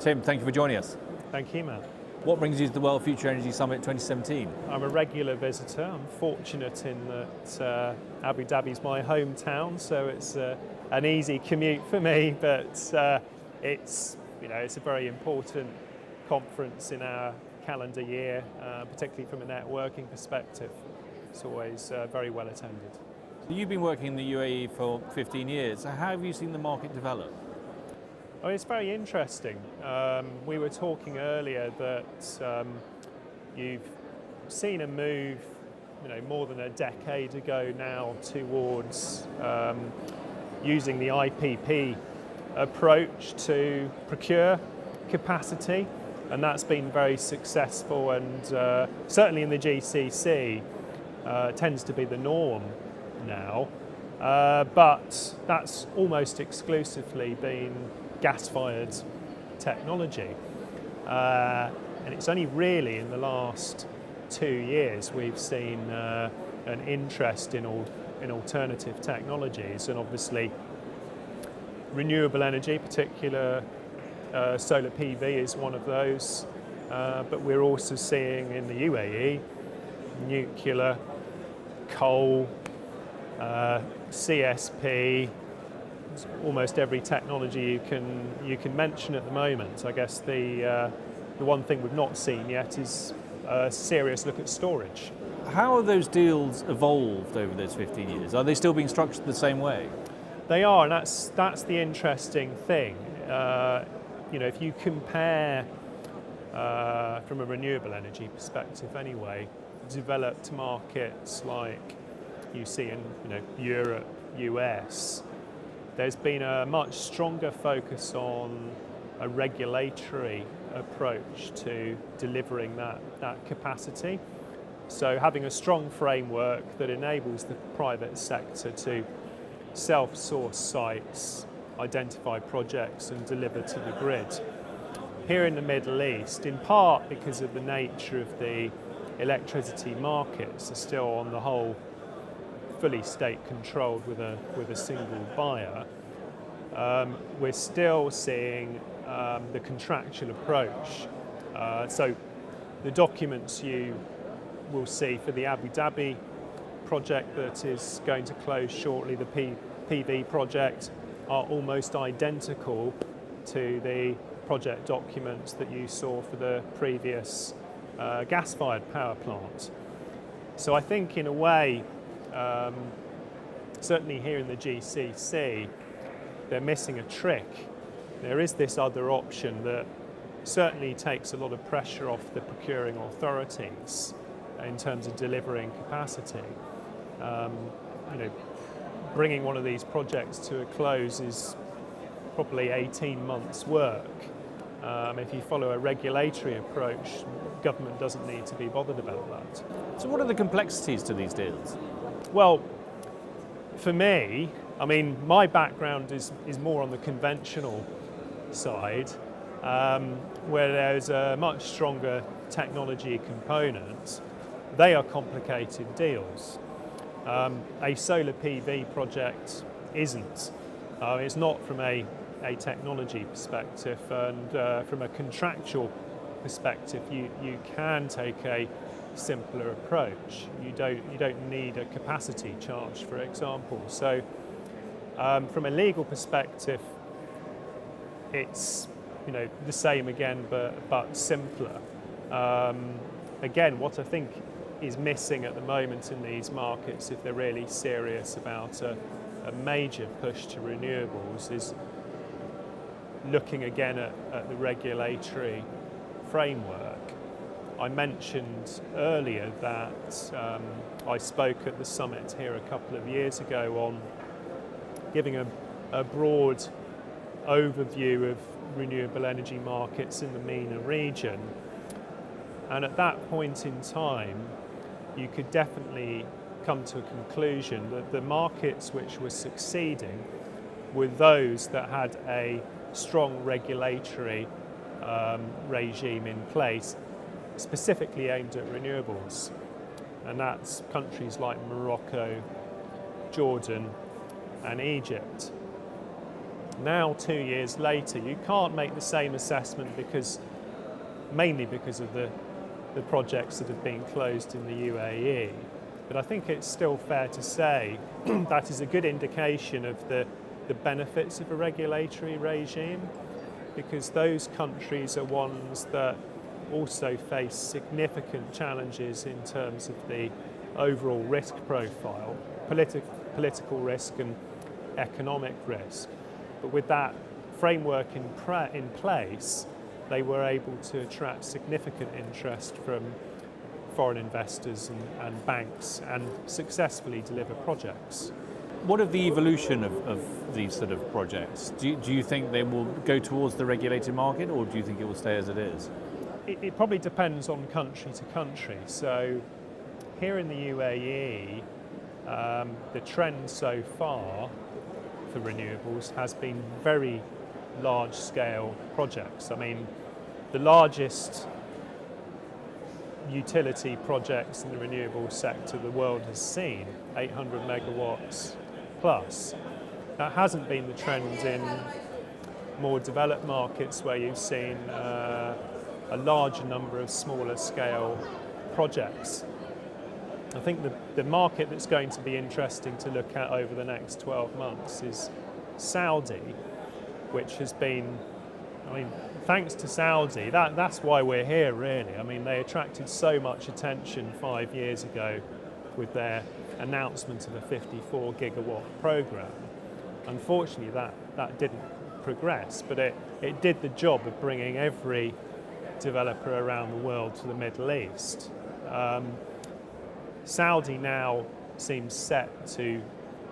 Tim, thank you for joining us. Thank you, Matt. What brings you to the World Future Energy Summit 2017? I'm a regular visitor. I'm fortunate in that Abu Dhabi's my hometown, so it's an easy commute for me, but it's a very important conference in our calendar year, particularly from a networking perspective. It's always very well attended. You've been working in the UAE for 15 years. So how have you seen the market develop? Oh, it's very interesting. We were talking earlier that you've seen a move, more than a decade ago now towards using the IPP approach to procure capacity, and that's been very successful, and certainly in the GCC tends to be the norm now, but that's almost exclusively been gas-fired technology, and it's only really in the last 2 years we've seen an interest in alternative technologies, and obviously renewable energy, particular solar PV is one of those, but we're also seeing in the UAE nuclear, coal, CSP, almost every technology you can mention at the moment. I guess the one thing we've not seen yet is a serious look at storage. How have those deals evolved over those 15 years? Are they still being structured the same way? They are, and that's the interesting thing. If you compare from a renewable energy perspective anyway, developed markets like you see in Europe, US, there's been a much stronger focus on a regulatory approach to delivering that capacity. So having a strong framework that enables the private sector to self-source sites, identify projects and deliver to the grid. Here in the Middle East, in part because of the nature of the electricity markets, are still on the whole fully state-controlled with a single buyer, we're still seeing the contractual approach. So the documents you will see for the Abu Dhabi project that is going to close shortly, the PV project, are almost identical to the project documents that you saw for the previous gas-fired power plant. So I think in a way, certainly here in the GCC, they're missing a trick. There is this other option that certainly takes a lot of pressure off the procuring authorities in terms of delivering capacity. Bringing one of these projects to a close is probably 18 months' work. If you follow a regulatory approach, government doesn't need to be bothered about that. So what are the complexities to these deals? Well, for me, my background is more on the conventional side, where there's a much stronger technology component. They are complicated deals. A solar PV project isn't. It's not from a technology perspective, and from a contractual perspective, you can take a simpler approach. You don't need a capacity charge, for example. So from a legal perspective, it's the same again, but simpler. Again, what I think is missing at the moment in these markets, if they're really serious about a major push to renewables, is looking again at the regulatory framework. I mentioned earlier that I spoke at the summit here a couple of years ago on giving a broad overview of renewable energy markets in the MENA region. And at that point in time, you could definitely come to a conclusion that the markets which were succeeding were those that had a strong regulatory regime in place, specifically aimed at renewables. And that's countries like Morocco, Jordan, and Egypt. Now, 2 years later, you can't make the same assessment mainly because of the projects that have been closed in the UAE. But I think it's still fair to say that is a good indication of the benefits of a regulatory regime, because those countries are ones that also face significant challenges in terms of the overall risk profile, political risk and economic risk. But with that framework in place, they were able to attract significant interest from foreign investors and banks and successfully deliver projects. What of the evolution of these sort of projects? Do you think they will go towards the regulated market, or do you think it will stay as it is? It probably depends on country to country. So here in the UAE, the trend so far for renewables has been very large-scale projects. I mean, the largest utility projects in the renewable sector the world has seen, 800 megawatts plus. That hasn't been the trend in more developed markets where you've seen a larger number of smaller scale projects. I think the market that's going to be interesting to look at over the next 12 months is Saudi, which has been, I mean, thanks to Saudi, that's why we're here really. I mean, they attracted so much attention 5 years ago with their announcement of a 54 gigawatt program. Unfortunately, that didn't progress, but it did the job of bringing every developer around the world to the Middle East. Saudi now seems set to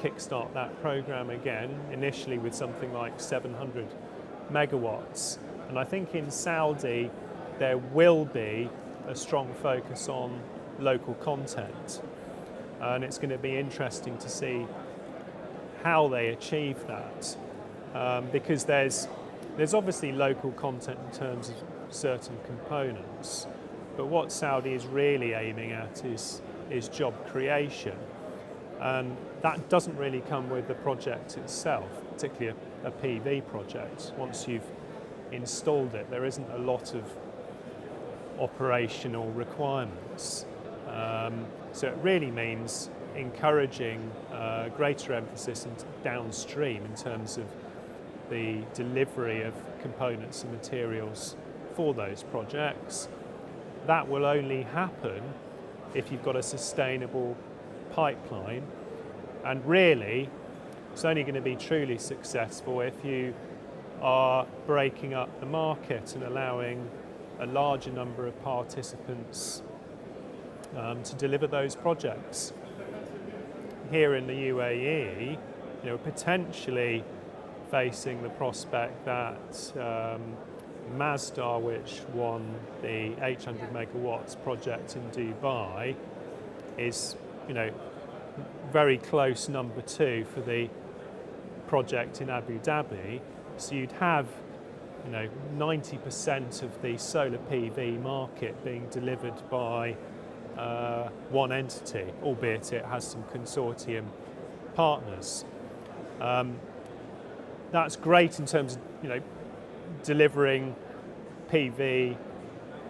kickstart that program again, initially with something like 700 megawatts. And I think in Saudi there will be a strong focus on local content. And it's going to be interesting to see how they achieve that. Because there's obviously local content in terms of certain components, but what Saudi is really aiming at is job creation, and that doesn't really come with the project itself, particularly a PV project. Once you've installed it, there isn't a lot of operational requirements, so it really means encouraging greater emphasis downstream in terms of the delivery of components and materials for those projects. That will only happen if you've got a sustainable pipeline, and really it's only going to be truly successful if you are breaking up the market and allowing a larger number of participants to deliver those projects. Here in the UAE, potentially facing the prospect that Masdar, which won the 800 megawatts project in Dubai, is very close number 2 for the project in Abu Dhabi. So you'd have 90% of the solar PV market being delivered by one entity, albeit it has some consortium partners. That's great in terms of delivering PV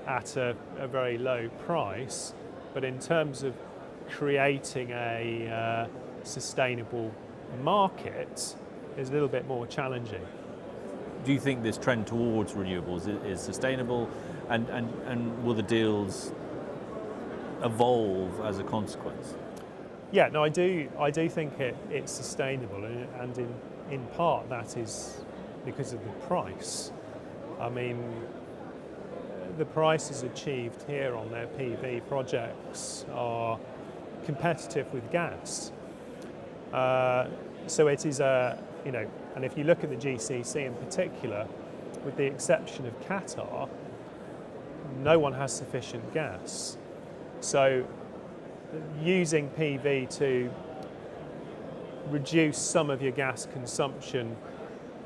at a very low price, but in terms of creating a sustainable market is a little bit more challenging. Do you think this trend towards renewables is sustainable, and will the deals evolve as a consequence? Yeah, no, I do think it's sustainable, and in part that is because of the price. I mean, the prices achieved here on their PV projects are competitive with gas. So it is and if you look at the GCC in particular, with the exception of Qatar, no one has sufficient gas. So using PV to reduce some of your gas consumption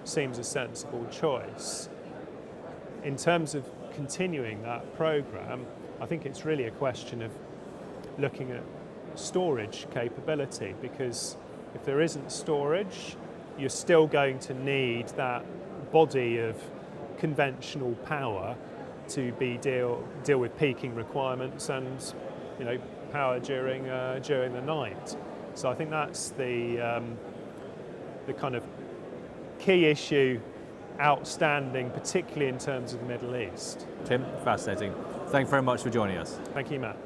seems a sensible choice. In terms of continuing that program, I think it's really a question of looking at storage capability, because if there isn't storage, you're still going to need that body of conventional power to deal with peaking requirements and power during the night. So I think that's the kind of key issue outstanding, particularly in terms of the Middle East. Tim, fascinating. Thanks very much for joining us. Thank you, Matt.